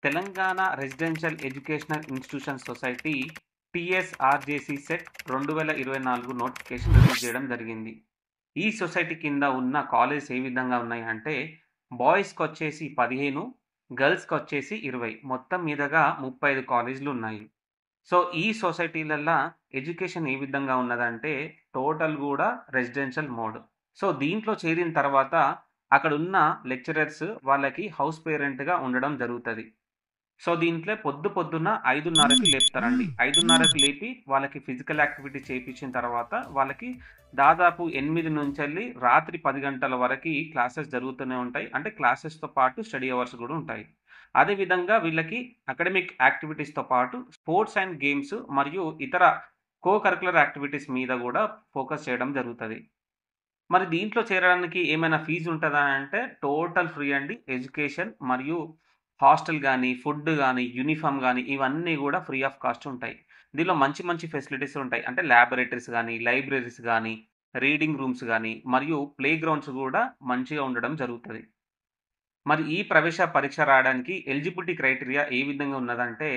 Telangana residential educational institution society TSRJC set 2024 notification release చేయడం జరిగింది. ఈ సొసైటీ కింద ఉన్న కాలేజెస్ ఏ విధంగా ఉన్నాయంటే బాయ్స్కి వచ్చేసి 15, గర్ల్స్కి వచ్చేసి 20, మొత్తం మీదగా 35 కాలేజీలు ఉన్నాయి. సో ఈ సొసైటీలల్లో ఎడ్యుకేషన్ ఏ విధంగా ఉన్నదంటే టోటల్ కూడా రెసిడెన్షియల్ మోడ్. సో దీంట్లో చేరిన తర్వాత అక్కడ ఉన్న లెక్చరర్స్ వాళ్ళకి హౌస్ పేరెంట్గా ఉండడం జరుగుతుంది. సో దీంట్లో పొద్దున్న 5:30కి లేపుతారండి. 5:30కి లేపి వాళ్ళకి ఫిజికల్ యాక్టివిటీ చేయించిన తర్వాత వాళ్ళకి దాదాపు 8 నుంచి రాత్రి 10 గంటల వరకు క్లాసెస్ జరుగుతూనే ఉంటాయి. అంటే క్లాసెస్తో పాటు స్టడీ అవర్స్ కూడా ఉంటాయి. అదేవిధంగా వీళ్ళకి అకాడమిక్ యాక్టివిటీస్తో పాటు స్పోర్ట్స్ అండ్ గేమ్స్ మరియు ఇతర కో కరికులర్ యాక్టివిటీస్ మీద కూడా ఫోకస్ చేయడం జరుగుతుంది. మరి దీంట్లో చేరడానికి ఏమైనా ఫీజు ఉంటుందా అంటే టోటల్ ఫ్రీ అండి. ఎడ్యుకేషన్ మరియు హాస్టల్ కానీ, ఫుడ్ కానీ, యూనిఫామ్ కానీ ఇవన్నీ కూడా ఫ్రీ ఆఫ్ కాస్ట్ ఉంటాయి. దీనిలో మంచి మంచి ఫెసిలిటీస్ ఉంటాయి. అంటే ల్యాబొరేటరీస్ కానీ, లైబ్రరీస్ కానీ, రీడింగ్ రూమ్స్ కానీ మరియు ప్లే గ్రౌండ్స్ కూడా మంచిగా ఉండడం జరుగుతుంది. మరి ఈ ప్రవేశ పరీక్ష రాయడానికి ఎలిజిబిలిటీ క్రైటీరియా ఏ విధంగా ఉన్నదంటే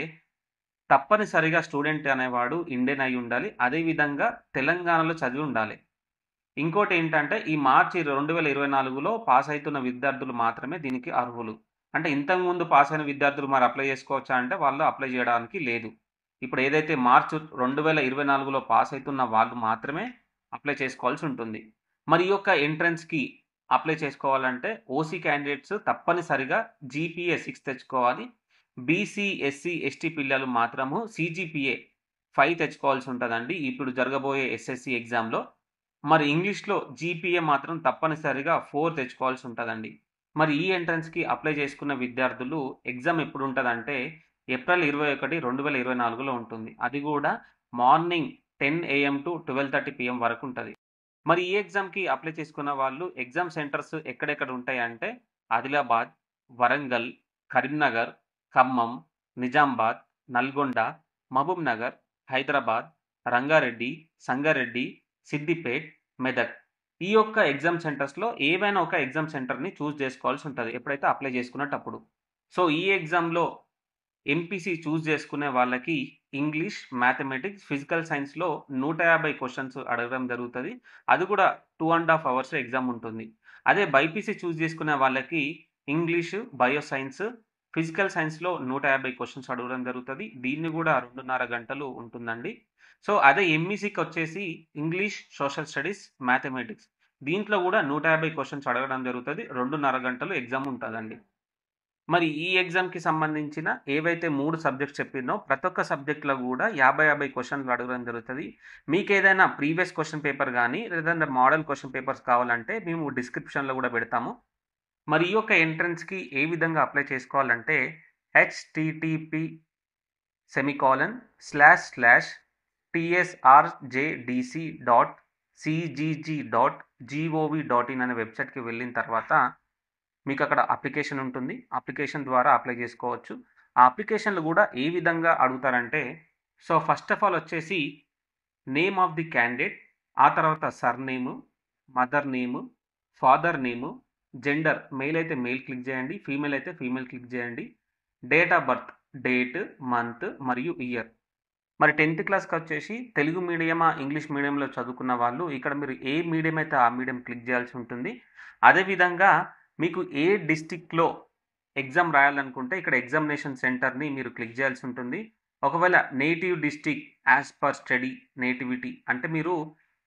తప్పనిసరిగా స్టూడెంట్ అనేవాడు ఇండియన్ అయి ఉండాలి. అదేవిధంగా తెలంగాణలో చదివి ఉండాలి. ఇంకోటి ఏంటంటే ఈ మార్చి 2024లో పాస్ అవుతున్న విద్యార్థులు మాత్రమే దీనికి అర్హులు. అంటే ఇంతకుముందు పాస్ అయిన విద్యార్థులు మరి అప్లై చేసుకోవచ్చా అంటే వాళ్ళు అప్లై చేయడానికి లేదు. ఇప్పుడు ఏదైతే మార్చి 2024లో పాస్ అవుతున్న వాళ్ళు మాత్రమే అప్లై చేసుకోవాల్సి ఉంటుంది. మరి ఈ యొక్క ఎంట్రన్స్కి అప్లై చేసుకోవాలంటే ఓసీ క్యాండిడేట్స్ తప్పనిసరిగా జీపీఏ 6 తెచ్చుకోవాలి. బీసీ, ఎస్సీ, ఎస్టీ పిల్లలు మాత్రము సిజిపిఏ 5 తెచ్చుకోవాల్సి ఉంటుందండి ఇప్పుడు జరగబోయే ఎస్ఎస్సి ఎగ్జామ్లో. మరి ఇంగ్లీష్లో జీపీఏ మాత్రం తప్పనిసరిగా 4 తెచ్చుకోవాల్సి ఉంటుందండి. మరి ఈ ఎంట్రన్స్కి అప్లై చేసుకున్న విద్యార్థులు ఎగ్జామ్ ఎప్పుడు ఉంటుందంటే ఏప్రిల్ 21, 2024లో ఉంటుంది. అది కూడా మార్నింగ్ 10 AM to 12:30 PM వరకు ఉంటుంది. మరి ఈ ఎగ్జామ్కి అప్లై చేసుకున్న వాళ్ళు ఎగ్జామ్ సెంటర్స్ ఎక్కడెక్కడ ఉంటాయంటే ఆదిలాబాద్, వరంగల్, కరీంనగర్, ఖమ్మం, నిజామాబాద్, నల్గొండ, మహబూబ్ నగర్, హైదరాబాద్, రంగారెడ్డి, సంగారెడ్డి, సిద్దిపేట్, మెదక్. ఈ యొక్క ఎగ్జామ్ సెంటర్స్లో ఏవైనా ఒక ఎగ్జామ్ సెంటర్ని చూస్ చేసుకోవాల్సి ఉంటుంది ఎప్పుడైతే అప్లై చేసుకున్నప్పుడు. సో ఈ ఎగ్జామ్లో ఎంపీసీ చూస్ చేసుకునే వాళ్ళకి ఇంగ్లీష్, మ్యాథమెటిక్స్, ఫిజికల్ సైన్స్లో 150 క్వశ్చన్స్ అడగడం జరుగుతుంది. అది కూడా 2.5 hours ఎగ్జామ్ ఉంటుంది. అదే బైపీసీ చూస్ చేసుకునే వాళ్ళకి ఇంగ్లీష్, బయో సైన్స్, ఫిజికల్ సైన్స్లో 150 క్వశ్చన్స్ అడగడం జరుగుతుంది. దీన్ని కూడా 2.5 గంటలు ఉంటుందండి. సో అదే ఎంఈసీకి వచ్చేసి ఇంగ్లీష్, సోషల్ స్టడీస్, మ్యాథమెటిక్స్ దీంట్లో కూడా 150 క్వశ్చన్స్ అడగడం జరుగుతుంది. 2.5 గంటలు ఎగ్జామ్ ఉంటుందండి. మరి ఈ ఎగ్జామ్కి సంబంధించిన ఏవైతే 3 సబ్జెక్ట్స్ చెప్పినో ప్రతి ఒక్క సబ్జెక్ట్లో కూడా 50 క్వశ్చన్లు అడగడం జరుగుతుంది. మీకు ఏదైనా ప్రీవియస్ క్వశ్చన్ పేపర్ కానీ లేదంటే మోడల్ క్వశ్చన్ పేపర్స్ కావాలంటే మేము డిస్క్రిప్షన్లో కూడా పెడతాము. మరి ఈ యొక్క ఎంట్రన్స్కి ఏ విధంగా అప్లై చేసుకోవాలంటే http://tsrjdc.cgg.gov.in అనే వెబ్సైట్కి వెళ్ళిన తర్వాత మీకు అక్కడ అప్లికేషన్ ఉంటుంది. అప్లికేషన్ ద్వారా అప్లై చేసుకోవచ్చు. ఆ అప్లికేషన్లు కూడా ఏ విధంగా అడుగుతారంటే సో ఫస్ట్ ఆఫ్ ఆల్ వచ్చేసి నేమ్ ఆఫ్ ది క్యాండిడేట్, ఆ తర్వాత surname, mother name, father name, gender mail అయితే మెయిల్ క్లిక్ చేయండి, ఫీమేల్ అయితే ఫీమేల్ క్లిక్ చేయండి, date of birth, date, month మరియు ఇయర్. మరి 10th క్లాస్కి వచ్చేసి తెలుగు మీడియమా, ఇంగ్లీష్ మీడియంలో చదువుకున్న వాళ్ళు ఇక్కడ మీరు ఏ మీడియం అయితే ఆ మీడియం క్లిక్ చేయాల్సి ఉంటుంది. అదేవిధంగా మీకు ఏ డిస్టిక్లో ఎగ్జామ్ రాయాలనుకుంటే ఇక్కడ ఎగ్జామినేషన్ సెంటర్ని మీరు క్లిక్ చేయాల్సి ఉంటుంది. ఒకవేళ native district as per study nativity అంటే మీరు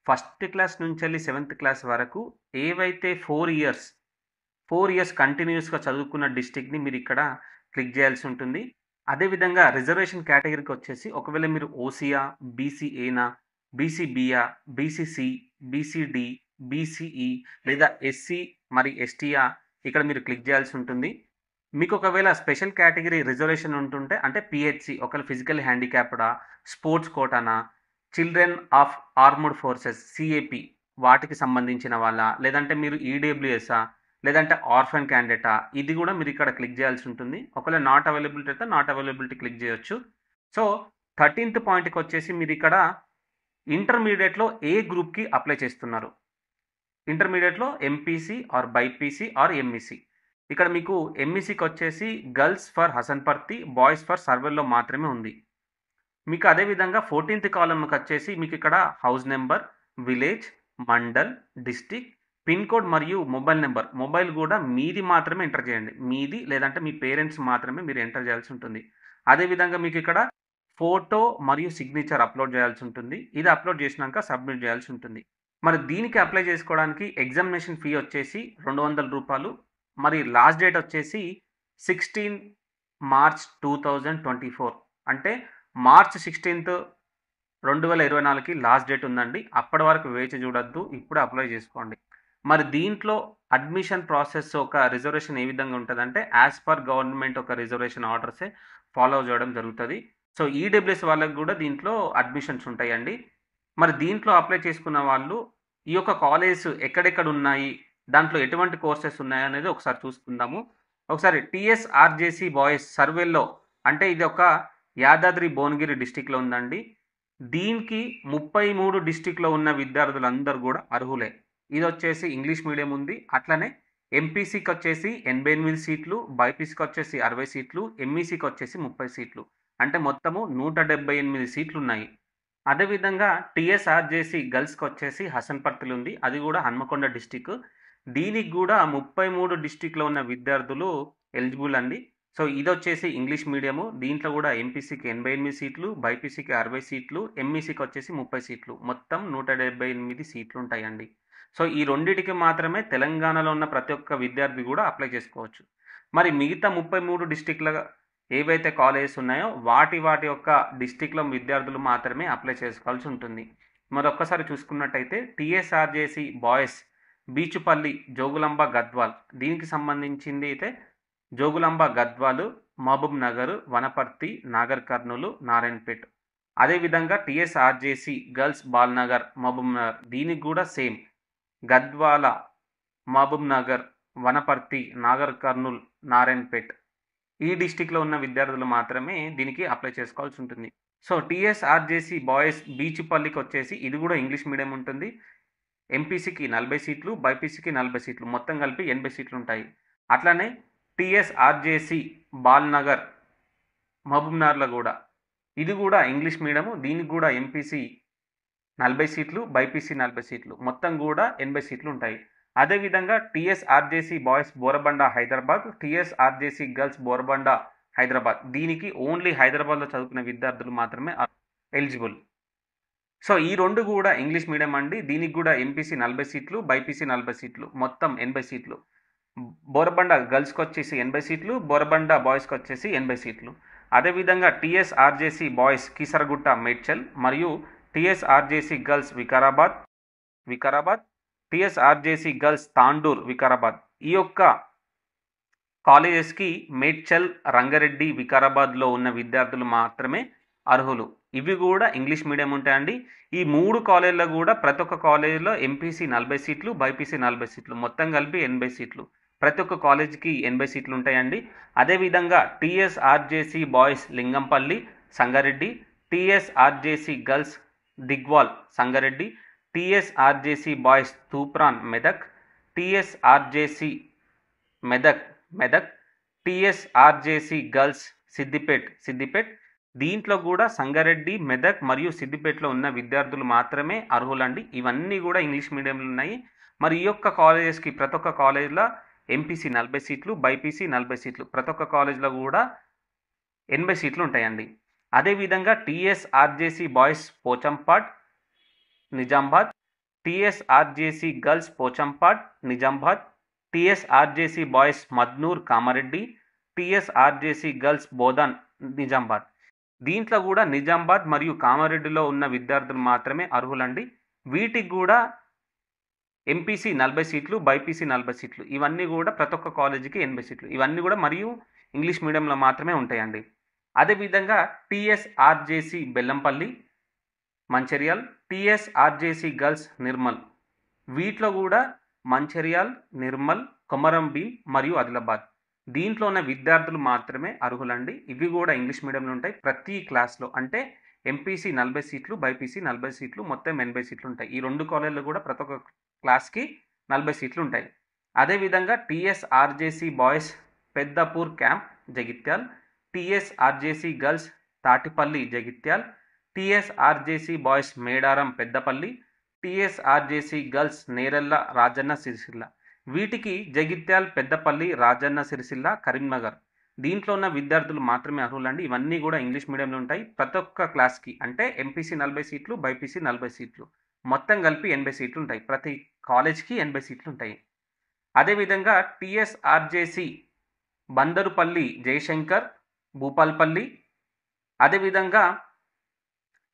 1st క్లాస్ నుంచి 7th క్లాస్ వరకు ఏవైతే 4 ఇయర్స్ కంటిన్యూస్గా చదువుకున్న డిస్టిక్ని మీరు ఇక్కడ క్లిక్ చేయాల్సి ఉంటుంది. అదేవిధంగా రిజర్వేషన్ కేటగిరీకి వచ్చేసి ఒకవేళ మీరు ఓసీయా, బీసీఏనా, బీసీబీయా, బీసీసీ, బీసీడి, బీసీఈ లేదా ఎస్సీ మరి ఎస్టీయా ఇక్కడ మీరు క్లిక్ చేయాల్సి ఉంటుంది. మీకు ఒకవేళ స్పెషల్ కేటగిరీ రిజర్వేషన్ ఉంటుంటే అంటే పిహెచ్సి ఒకవేళ ఫిజికల్ హ్యాండిక్యాప్డా, స్పోర్ట్స్ కోటానా, children of armed forces CAP వాటికి సంబంధించిన వాళ్ళ లేదంటే మీరు ఈడబ్ల్యూఎస్ఆ లేదంటే ఆర్ఫన్ క్యాండిడేటా ఇది కూడా మీరు ఇక్కడ క్లిక్ చేయాల్సి ఉంటుంది. ఒకవేళ నాట్ అవైలబిలిటీ అయితే నాట్ అవైలబిలిటీ క్లిక్ చేయొచ్చు. సో 13th పాయింట్కి వచ్చేసి మీరు ఇక్కడ ఇంటర్మీడియట్లో ఏ గ్రూప్కి అప్లై చేస్తున్నారు. ఇంటర్మీడియట్లో MPC or BiPC or MEC ఇక్కడ మీకు ఎంఈసీకి వచ్చేసి girls for Hasanparthy, boys for సర్వేల్లో మాత్రమే ఉంది. మీకు అదేవిధంగా 14th కాలమ్‌కి వచ్చేసి మీకు ఇక్కడ house number, village, mandal, district, pin code మరియు మొబైల్ నెంబర్. మొబైల్ కూడా మీది మాత్రమే ఎంటర్ చేయండి. మీది లేదంటే మీ పేరెంట్స్ మాత్రమే మీరు ఎంటర్ చేయాల్సి ఉంటుంది. అదేవిధంగా మీకు ఇక్కడ ఫోటో మరియు సిగ్నేచర్ అప్లోడ్ చేయాల్సి ఉంటుంది. ఇది అప్లోడ్ చేసినాక సబ్మిట్ చేయాల్సి ఉంటుంది. మరి దీనికి అప్లై చేసుకోవడానికి ఎగ్జామినేషన్ ఫీ వచ్చేసి రూ. 200. మరి లాస్ట్ డేట్ వచ్చేసి 16 మార్చ్ 2024. అంటే మార్చ్ 16th 2024కి లాస్ట్ డేట్ ఉందండి. అప్పటి వరకు వేచి చూడొద్దు. ఇప్పుడే అప్లై చేసుకోండి. మరి దీంట్లో అడ్మిషన్ ప్రాసెస్ ఒక రిజర్వేషన్ ఏ విధంగా ఉంటదంటే, యాజ్ పర్ గవర్నమెంట్ ఒక రిజర్వేషన్ ఆర్డర్సే ఫాలో చేయడం జరుగుతది. సో ఈడబ్ల్యూఎస్ వాళ్ళకి కూడా దీంట్లో అడ్మిషన్స్ ఉంటాయండి. మరి దీంట్లో అప్లై చేసుకున్న వాళ్ళు ఈ యొక్క కాలేజెస్ ఎక్కడెక్కడ ఉన్నాయి, దాంట్లో ఎటువంటి కోర్సెస్ ఉన్నాయనేది ఒకసారి చూసుకుందాము. ఒకసారి టీఎస్ఆర్జేసీ బాయ్స్ సర్వేలో, అంటే ఇది ఒక యాదాద్రి భువనగిరి డిస్టిక్లో ఉందండి. దీనికి 33 డిస్టిక్లో ఉన్న విద్యార్థులందరూ కూడా అర్హులే. ఇది వచ్చేసి ఇంగ్లీష్ మీడియం ఉంది. అట్లనే ఎంపీసీకి వచ్చేసి 88 సీట్లు, బైపీసీకి వచ్చేసి 60 సీట్లు, ఎంఈసీకి వచ్చేసి 30 సీట్లు. అంటే మొత్తము 178 సీట్లు ఉన్నాయి. అదేవిధంగా టీఎస్ఆర్జేసీ గర్ల్స్కి వచ్చేసి హసన్పర్తిలో ఉంది. అది కూడా హన్మకొండ డిస్టిక్. దీనికి కూడా 33 డిస్టిక్లో ఉన్న విద్యార్థులు ఎలిజిబుల్ అండి. సో ఇది వచ్చేసి ఇంగ్లీష్ మీడియము. దీంట్లో కూడా ఎంపీసీకి 88 సీట్లు, బైపీసీకి 60 సీట్లు, ఎంఈసీకి వచ్చేసి 30 సీట్లు. మొత్తం 178 సీట్లు ఉంటాయండి. సో ఈ రెండిటికి మాత్రమే తెలంగాణలో ఉన్న ప్రతి ఒక్క విద్యార్థి కూడా అప్లై చేసుకోవచ్చు. మరి మిగతా 33 డిస్టిక్ల ఏవైతే కాలేజెస్ ఉన్నాయో వాటి యొక్క డిస్టిక్లో విద్యార్థులు మాత్రమే అప్లై చేసుకోవాల్సి ఉంటుంది. మరొక్కసారి చూసుకున్నట్టయితే టీఎస్ఆర్జేసీ బాయ్స్ బీచుపల్లి, జోగులాంబ, గద్వాల్. దీనికి సంబంధించింది అయితే జోగులాంబ, గద్వాలు, మహబూబ్ నగర్, వనపర్తి, నాగర్ కర్నూలు, నారాయణపేట్. అదేవిధంగా టీఎస్ఆర్జేసీ గర్ల్స్ బాల్నగర్, మహబూబ్ నగర్. దీనికి కూడా సేమ్ గద్వాల, మహబూబ్ నగర్, వనపర్తి, నాగర్ కర్నూల్, నారాయణపేట్. ఈ డిస్టిక్లో ఉన్న విద్యార్థులు మాత్రమే దీనికి అప్లై చేసుకోవాల్సి ఉంటుంది. సో టీఎస్ఆర్జేసీ బాయ్స్ బీచుపల్లికి వచ్చేసి ఇది కూడా ఇంగ్లీష్ మీడియం ఉంటుంది. ఎంపీసీకి 40 సీట్లు, బైపీసీకి 40 సీట్లు, మొత్తం కలిపి 80 సీట్లు ఉంటాయి. అట్లానే టీఎస్ఆర్జేసీ బాల్నగర్, మహబూబ్ నగర్లో కూడా ఇది కూడా ఇంగ్లీష్ మీడియము. దీనికి కూడా ఎంపీసీ 40 సీట్లు, బైపీసీ 40 సీట్లు, మొత్తం కూడా 80 సీట్లు ఉంటాయి. అదేవిధంగా TSRJC boys Borabanda, Hyderabad, TSRJC girls Borabanda, Hyderabad. దీనికి ఓన్లీ హైదరాబాద్లో చదువుకునే విద్యార్థులు మాత్రమే ఎలిజిబుల్. సో ఈ రెండు కూడా ఇంగ్లీష్ మీడియం అండి. దీనికి కూడా ఎంపీసీ 40 సీట్లు, బైపీసీ 40 సీట్లు, మొత్తం 80 సీట్లు. బోరబండ గర్ల్స్కి వచ్చేసి 80 సీట్లు, బోరబండ బాయ్స్కి వచ్చేసి 80 సీట్లు. అదేవిధంగా టీఎస్ఆర్జేసీ బాయ్స్ కీసరగుట్ట, మేడ్చల్ మరియు TSRJC girls Vikarabad, TSRJC girls Tandur, Vikarabad. ఈ యొక్క కాలేజెస్కి మేడ్చల్, రంగారెడ్డి, వికారాబాద్లో ఉన్న విద్యార్థులు మాత్రమే అర్హులు. ఇవి కూడా ఇంగ్లీష్ మీడియం ఉంటాయండి. ఈ 3 కాలేజీలో కూడా ప్రతి ఒక్క కాలేజీలో ఎంపీసీ 40 సీట్లు, బైపీసీ 40 సీట్లు, మొత్తం కలిపి 80 సీట్లు. ప్రతి ఒక్క కాలేజీకి 80 సీట్లు ఉంటాయండి. అదేవిధంగా TSRJC boys Lingampally, Sangareddy, TSRJC girls Digwal, Sangareddy, TSRJC boys Toopran, Medak, TSRJC Medak, TSRJC girls Siddipet. దీంట్లో కూడా సంగారెడ్డి, మెదక్ మరియు సిద్దిపేటలో ఉన్న విద్యార్థులు మాత్రమే అర్హులండి. ఇవన్నీ కూడా ఇంగ్లీష్ మీడియంలో ఉన్నాయి. మరి ఈ యొక్క కాలేజెస్కి ప్రతి ఒక్క కాలేజ్లో ఎంపీసీ 40 సీట్లు, బైపీసీ 40 సీట్లు, ప్రతి ఒక్క కాలేజ్లో కూడా 80 సీట్లు ఉంటాయండి. అదేవిధంగా TSRJC boys Pochampad, Nizamabad, TSRJC girls Pochampad, Nizamabad, TSRJC boys Madnoor, Kamareddy, TSRJC girls Bodhan, Nizamabad. దీంట్లో కూడా నిజామాబాద్ మరియు కామారెడ్డిలో ఉన్న విద్యార్థులు మాత్రమే అర్హులండి. వీటికి కూడా ఎంపీసీ 40 సీట్లు, బైపీసీ 40 సీట్లు, ఇవన్నీ కూడా ప్రతి ఒక్క కాలేజీకి 80 సీట్లు. ఇవన్నీ కూడా మరియు ఇంగ్లీష్ మీడియంలో మాత్రమే ఉంటాయండి. అదేవిధంగా TSRJC Bellampalli, Mancherial, TSRJC girls Nirmal. వీటిలో కూడా మంచిర్యాల్, నిర్మల్, కొమరంభీం మరియు ఆదిలాబాద్. దీంట్లో ఉన్న విద్యార్థులు మాత్రమే అర్హులండి. ఇవి కూడా ఇంగ్లీష్ మీడియంలో ఉంటాయి. ప్రతి క్లాస్లో అంటే ఎంపీసీ 40 సీట్లు, బైపీసీ 40 సీట్లు, మొత్తం 80 సీట్లు ఉంటాయి. ఈ 2 కాలేజీలో కూడా ప్రతి ఒక్క క్లాస్కి 40 సీట్లు ఉంటాయి. అదేవిధంగా TSRJC boys Peddapur camp Jagtial, TSRJC girls Tatipalli Jagtial, TSRJC boys Medaram Peddapalli, TSRJC girls Nerella Rajanna Sircilla. వీటికి జగిత్యాల్, పెద్దపల్లి, రాజన్న సిరిసిల్ల, కరీంనగర్ దీంట్లో ఉన్న విద్యార్థులు మాత్రమే అర్హులండి. ఇవన్నీ కూడా ఇంగ్లీష్ మీడియంలో ఉంటాయి. ప్రతి ఒక్క క్లాస్కి అంటే ఎంపీసీ 40 సీట్లు, బైపీసీ 40 సీట్లు, మొత్తం కలిపి 80 సీట్లు ఉంటాయి. ప్రతి కాలేజ్కి 80 సీట్లు ఉంటాయి. అదేవిధంగా టీఎస్ఆర్జేసీ బందరుపల్లి జయశంకర్ భూపాల్పల్లి, అదేవిధంగా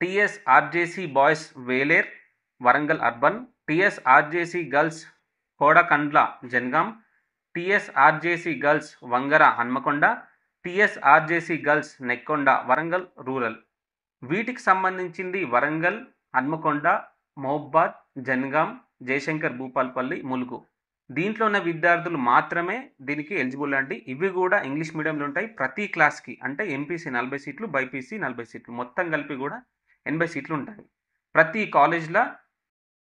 TSRJC boys Velair Warangal urban, TSRJC girls Kodakandla Jangaon, TSRJC girls Vangara Hanamkonda, TSRJC girls Nekkonda Warangal rural. వీటికి సంబంధించింది వరంగల్, హన్మకొండ, మహబూబాద్, జనగాం, జయశంకర్ భూపాల్పల్లి, ములుగు. దీంట్లో ఉన్న విద్యార్థులు మాత్రమే దీనికి ఎలిజిబుల్ అండి. ఇవి కూడా ఇంగ్లీష్ మీడియంలో ఉంటాయి. ప్రతి క్లాస్కి అంటే ఎంపీసీ 40 సీట్లు, బైపీసీ 40 సీట్లు, మొత్తం కలిపి కూడా 80 సీట్లు ఉంటాయి. ప్రతి కాలేజ్లో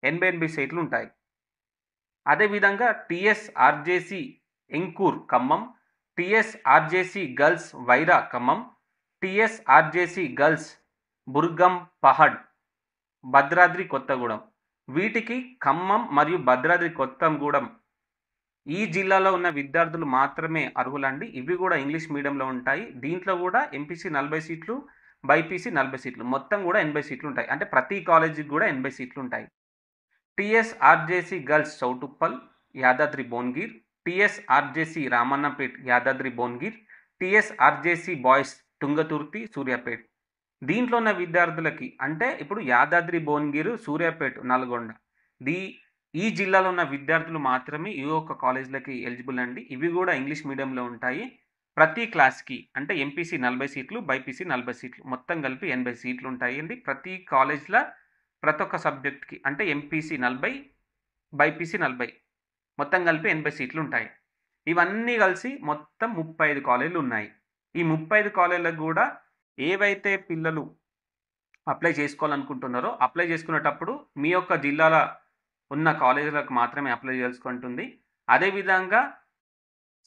80 సీట్లు ఉంటాయి. అదేవిధంగా TSRJC Enkoor Khammam, TSRJC girls Wyra Khammam, TSRJC girls Burgampahad Bhadradri Kothagudem. వీటికి ఖమ్మం మరియు భద్రాద్రి కొత్తగూడెం ఈ జిల్లాలో ఉన్న విద్యార్థులు మాత్రమే అర్హులండి. ఇవి కూడా ఇంగ్లీష్ మీడియంలో ఉంటాయి. దీంట్లో కూడా ఎంపీసీ 40 సీట్లు, బైపీసీ 40 సీట్లు, మొత్తం కూడా 80 సీట్లు ఉంటాయి. అంటే ప్రతి కాలేజీకి కూడా 80 సీట్లు ఉంటాయి. TSRJC girls Choutuppal Yadadri Bhuvanagir, TSRJC Ramannapet Yadadri Bhuvanagir, TSRJC boys Thungathurthi Suryapet. దీంట్లో ఉన్న విద్యార్థులకి అంటే ఇప్పుడు యాదాద్రి భువనగిరి, సూర్యాపేట్, నల్గొండ ఈ జిల్లాలో ఉన్న విద్యార్థులు మాత్రమే ఈ ఒక్క కాలేజీలకి ఎలిజిబుల్ అండి. ఇవి కూడా ఇంగ్లీష్ మీడియంలో ఉంటాయి. ప్రతి క్లాస్కి అంటే ఎంపీసీ 40 సీట్లు, బైపీసీ 40 సీట్లు, మొత్తం కలిపి 80 సీట్లు ఉంటాయండి. ప్రతి కాలేజ్లో ప్రతి ఒక్క సబ్జెక్ట్కి అంటే ఎంపీసీ 40, బైపీసీ 40, మొత్తం కలిపి 80 సీట్లు ఉంటాయి. ఇవన్నీ కలిసి మొత్తం 35 కాలేజీలు ఉన్నాయి. ఈ 35 కాలేజీలకు కూడా ఏవైతే పిల్లలు అప్లై చేసుకోవాలనుకుంటున్నారో అప్లై చేసుకునేటప్పుడు మీ యొక్క జిల్లాలో ఉన్న కాలేజీలకు మాత్రమే అప్లై చేసుకుంటుంది. అదేవిధంగా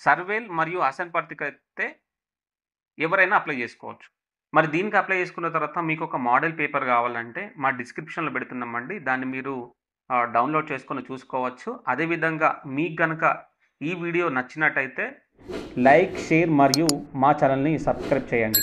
సర్వేల్ మరియు అసన్పర్తికి అయితే ఎవరైనా అప్లై చేసుకోవచ్చు. మరి దీనికి అప్లై చేసుకున్న తర్వాత మీకు ఒక మోడల్ పేపర్ కావాలంటే మా డిస్క్రిప్షన్లో పెడుతున్నామండి. దాన్ని మీరు డౌన్లోడ్ చేసుకొని చూసుకోవచ్చు. అదేవిధంగా మీకు కనుక ఈ వీడియో నచ్చినట్టయితే లైక్, షేర్ మరియు మా ఛానల్ని సబ్స్క్రైబ్ చేయండి.